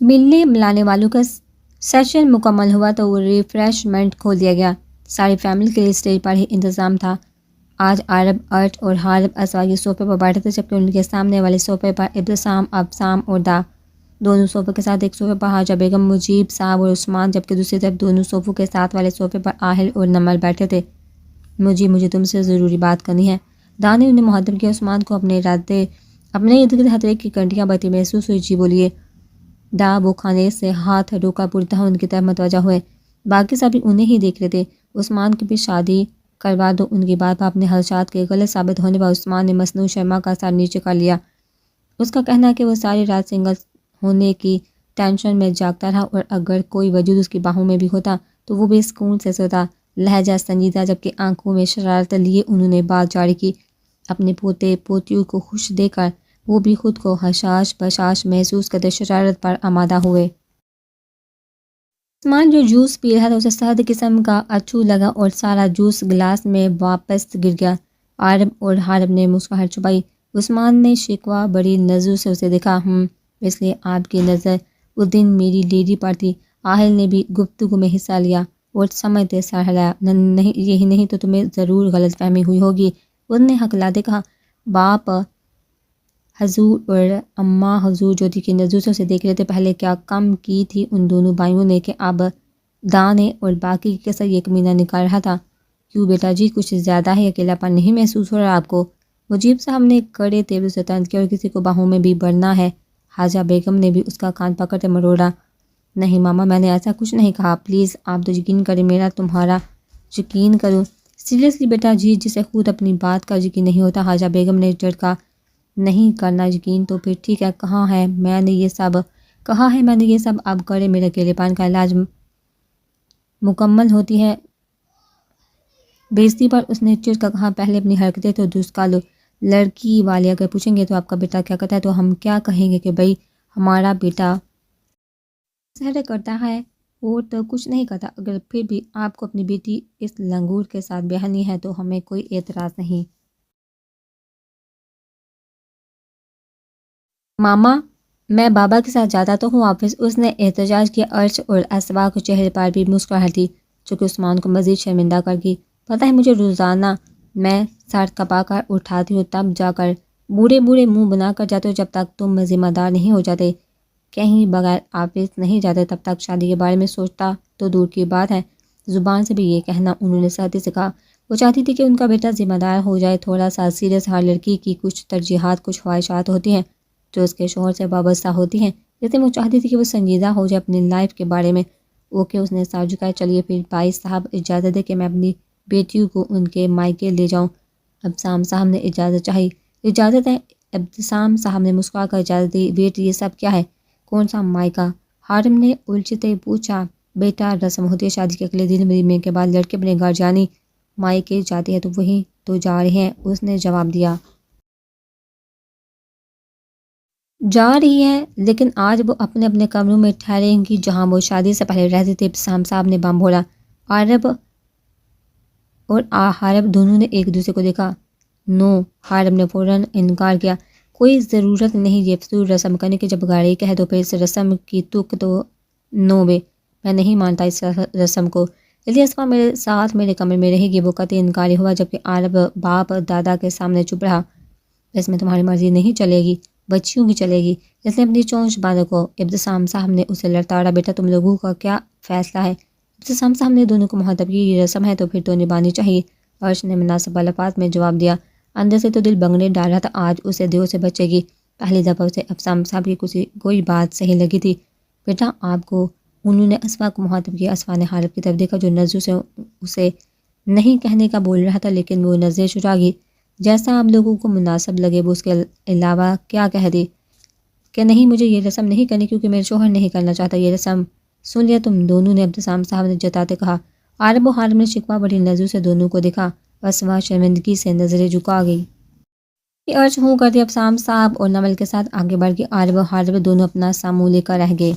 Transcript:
ملنے ملانے والوں کا سیشن مکمل ہوا تو وہ ریفریشمنٹ کھول دیا گیا۔ ساری فیملی کے لیے اسٹیج پر ہی انتظام تھا۔ آج عارب، ارش اور حارب اسوا کے صوفے پر بیٹھے تھے، جبکہ ان کے سامنے والے صوفے پر ابتسام، ابسام اور دا دونوں صوفوں کے ساتھ ایک صوفے پر حاجہ بیگم، مجیب صاحب اور عثمان، جبکہ دوسری طرف دونوں صوفوں کے ساتھ والے صوفے پر آہل اور نمل بیٹھے تھے۔ مجھے تم سے ضروری بات کرنی ہے۔ دا نے انہیں مخاطب کیا۔ عثمان کو اپنے ارد گرد خطرے کی گھنٹیاں بجتی محسوس ہوئی۔ جی بولیے۔ دا وہ کھانے سے ہاتھ روکا پورتا ان کی طرف متوجہ ہوئے۔ باقی سبھی انہیں ہی دیکھ رہے تھے۔ عثمان کی بھی شادی کروا دو، ان کی بات پر اپنے خدشات کے غلط ثابت ہونے پر عثمان نے مصنوع شرما کا سر نیچے کر لیا۔ اس کا کہنا ہے کہ وہ ساری رات سنگل ہونے کی ٹینشن میں جاگتا رہا، اور اگر کوئی وجود اس کی باہوں میں بھی ہوتا تو وہ بھی سکون سے سوتا۔ لہجہ سنجیدہ جبکہ آنکھوں میں شرارت لیے انہوں نے بات جاری کی۔ اپنے پوتے پوتیوں کو خوش دیکھ کر وہ بھی خود کو حشاش بشاش محسوس کرتے شرارت پر آمادہ ہوئے۔ عثمان جو جوس پی رہا تھا اسے سرد قسم کا اچھو لگا اور سارا جوس گلاس میں واپس گر گیا۔ عارب اور حارب نے مسکراہٹ چھپائی۔ عثمان نے شکوہ بڑی نظروں سے اسے دیکھا۔ اس لیے آپ کی نظر اس دن میری لیڈی پر تھی۔ آہل نے بھی گفتگو میں حصہ لیا اور سمجھتے سر ہلایا۔ یہی نہیں تو تمہیں ضرور غلط فہمی ہوئی ہوگی، اس نے ہکلاتے کہا۔ باپ حضور اور اماں حضور جوتی کی نظروں سے اسے دیکھ رہے تھے۔ پہلے کیا کم کی تھی ان دونوں بھائیوں نے کہ اب دا نے اور باقی کی کثر یہ کمینہ نکال رہا تھا۔ کیوں بیٹا جی، کچھ زیادہ ہے، اکیلا پن نہیں محسوس ہو رہا آپ کو؟ مجیب صاحب نے کڑے تیور سے طنز کیا۔ اور کسی کو باہوں میں بھی بڑھنا ہے؟ حاجہ بیگم نے بھی اس کا کان پکڑتے مروڑا۔ نہیں ماما، میں نے ایسا کچھ نہیں کہا، پلیز آپ تو یقین کریں، میرا تمہارا یقین کروں۔ سیریسلی بیٹا جی، جسے خود اپنی بات کا یقین نہیں ہوتا۔ حاجہ بیگم نے جھٹکا۔ نہیں کرنا یقین تو پھر ٹھیک ہے، کہا ہے میں نے یہ سب اب کرے میرے اکیلے پن کا علاج مکمل ہوتی ہے بیزتی پر۔ اس نے چڑھ کر کہا، پہلے اپنی حرکتیں تو درست کر لو۔ لڑکی والے اگر پوچھیں گے تو آپ کا بیٹا کیا کرتا ہے تو ہم کیا کہیں گے کہ بھئی ہمارا بیٹا سحر کرتا ہے اور تو کچھ نہیں کرتا۔ اگر پھر بھی آپ کو اپنی بیٹی اس لنگور کے ساتھ بیاہنی ہے تو ہمیں کوئی اعتراض نہیں۔ ماما، میں بابا کے ساتھ جاتا تو ہوں آفس، اس نے احتجاج کیا۔ ارش اور اسوا کے چہرے پر بھی مسکراہٹ تھی، جو کہ عثمان کو مزید شرمندہ کر گئی۔ پتہ ہے مجھے، روزانہ میں سر کپا کر اٹھاتی ہوں، تب جا کر بوڑھے منہ بنا کر جاتے ہو۔ جب تک تم ذمہ دار نہیں ہو جاتے، کہیں بغیر آفس نہیں جاتے، تب تک شادی کے بارے میں سوچتا تو دور کی بات ہے۔ زبان سے بھی یہ کہنا انہوں نے سختی سے کہا۔ وہ چاہتی تھی کہ ان کا بیٹا ذمہ دار ہو جائے، تھوڑا سا سیریس۔ ہر لڑکی کی کچھ ترجیحات، کچھ خواہشات ہوتی ہیں جو اس کے شوہر سے وابستہ ہوتی ہیں، اس لیے وہ چاہتی تھی کہ وہ سنجیدہ ہو جائے اپنی لائف کے بارے میں۔ اوکے، اس نے سر جھکایا۔ چلیے پھر بھائی صاحب، اجازت دے کہ میں اپنی بیٹیوں کو ان کے مائکے لے جاؤں۔ ابتسام صاحب نے اجازت چاہی۔ اجازت ہے؟ ابتسام صاحب نے مسکرا کر اجازت دی۔ ویٹ، یہ سب کیا ہے؟ کون سا مائکا؟ حارم نے الجھتے پوچھا۔ بیٹا، رسم ہوتی ہے شادی کے اگلے دن ولیمے کے بعد لڑکے اپنے گھر جانی مائکے جاتی ہے تو وہیں تو جا رہے ہیں، اس نے جواب دیا۔ جا رہی ہے، لیکن آج وہ اپنے اپنے کمروں میں ٹھہریں گی جہاں وہ شادی سے پہلے رہتے تھے، ابتسام صاحب نے بم بولا۔ عارب اور حارب دونوں نے ایک دوسرے کو دیکھا۔ نو، حارب نے فوراً انکار کیا۔ کوئی ضرورت نہیں یہ فضول رسم کرنے کی، جب گاڑی کہہ دو پھر اس رسم کی تک تو نو وے، میں نہیں مانتا اس رسم کو۔ علی اسما میرے ساتھ میرے کمرے میں رہے گی، وہ قطعی انکاری ہوا، جبکہ عارب باپ دادا کے سامنے چپ رہا۔ اس میں تمہاری مرضی نہیں چلے گی، بچیوں کی چلے گی، اس نے اپنی چونچ باندھ کو۔ ابتسام صاحب نے اسے لڑتاڑا۔ بیٹا، تم لوگوں کا کیا فیصلہ ہے؟ ابتسام صاحب نے دونوں کو مخاطب کی۔ یہ رسم ہے تو پھر تو نبھانی چاہیے، ارش نے مناسب الفاظ میں جواب دیا۔ اندر سے تو دل بھنگنے ڈال رہا تھا، آج اسے دیو سے بچے گی۔ پہلی دفعہ اسے ابتسام صاحب کی کوئی بات صحیح لگی تھی۔ بیٹا آپ کو، انہوں نے اسوا کو مخاطب کیا۔ اسوا نے حارب کی طرف دیکھا جو نظروں سے اسے نہیں کہنے کا بول رہا تھا، لیکن وہ نظریں چرا گئی۔ جیسا آپ لوگوں کو مناسب لگے، وہ اس کے علاوہ کیا کہہ دی کہ نہیں مجھے یہ رسم نہیں کرنی کیونکہ میرے شوہر نہیں کرنا چاہتا یہ رسم۔ سن لیا تم دونوں نے، ابتسام صاحب نے جتاتے کہا۔ عارب و حارب نے شکوہ بڑی نظروں سے دونوں کو دیکھا۔ اسوا شرمندگی سے نظریں جھکا گئی۔ ارش ہوں کر دیا ابتسام صاحب اور نمل کے ساتھ آگے بڑھ گئی۔ عارب و حارب دونوں اپنا سا منہ لے کر رہ گئے۔